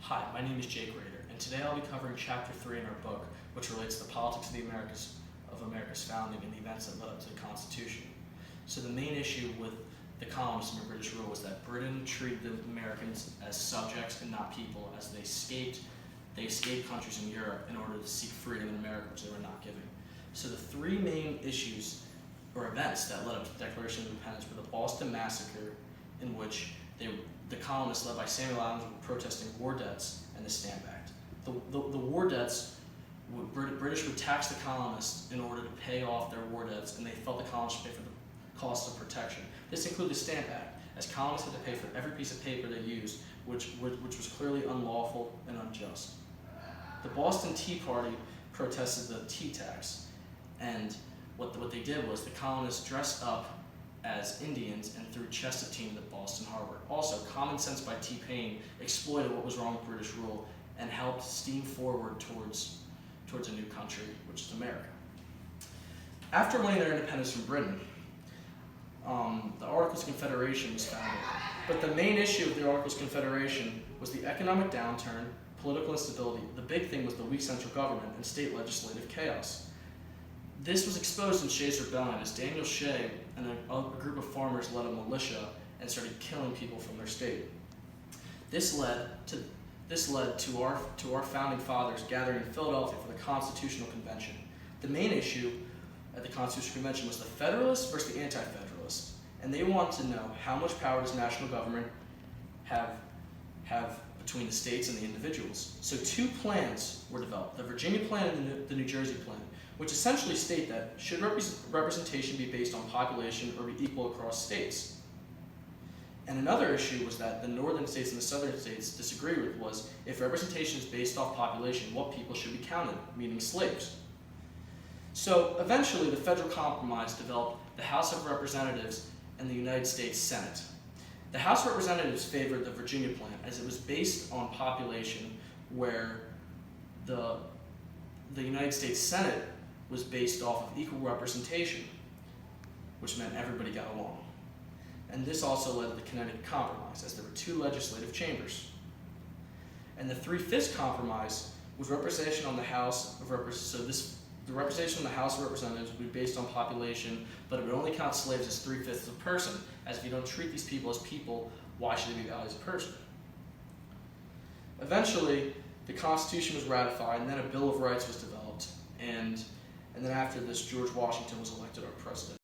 Hi, my name is Jake Rader, and today I'll be covering Chapter 3 in our book, which relates to the politics of America's founding and the events that led up to the Constitution. So the main issue with the colonists under British rule was that Britain treated the Americans as subjects and not people, as they escaped countries in Europe in order to seek freedom in America, which they were not giving. So the three main issues or events that led up to the Declaration of Independence were the Boston Massacre, in which the colonists led by Samuel Adams were protesting war debts, and the Stamp Act. The war debts, British would tax the colonists in order to pay off their war debts, and they felt the colonists should pay for the cost of protection. This included the Stamp Act, as colonists had to pay for every piece of paper they used, which was clearly unlawful and unjust. The Boston Tea Party protested the tea tax, and what they did was the colonists dressed up as Indians and threw chests of tea into Boston Harbor. Also, Common Sense by T-Pain exploited what was wrong with British rule and helped steam forward towards a new country, which is America. After winning their independence from Britain, the Articles of Confederation was founded. But the main issue of the Articles of Confederation was the economic downturn, political instability. The big thing was the weak central government and state legislative chaos. This was exposed in Shays' Rebellion as Daniel Shay and a group of farmers led a militia and started killing people from their state. This led to our founding fathers gathering in Philadelphia for the Constitutional Convention. The main issue at the Constitutional Convention was the Federalists versus the Anti-Federalists, and they wanted to know how much power does national government have between the states and the individuals. So two plans were developed, the Virginia Plan and the New Jersey Plan, which essentially state that should representation be based on population or be equal across states. And another issue was that the northern states and the southern states disagreed with was if representation is based off population, what people should be counted, meaning slaves. So eventually the federal compromise developed the House of Representatives and the United States Senate. The House of Representatives favored the Virginia Plan as it was based on population, where the United States Senate was based off of equal representation, which meant everybody got along. And this also led to the Connecticut Compromise, as there were two legislative chambers. And the 3/5 Compromise was representation on the House of Representatives. The representation on the House of Representatives would be based on population, but it would only count slaves as 3/5 of a person, as if you don't treat these people as people, why should they be valued as a person? Eventually, the Constitution was ratified, and then a Bill of Rights was developed, and then after this, George Washington was elected our president.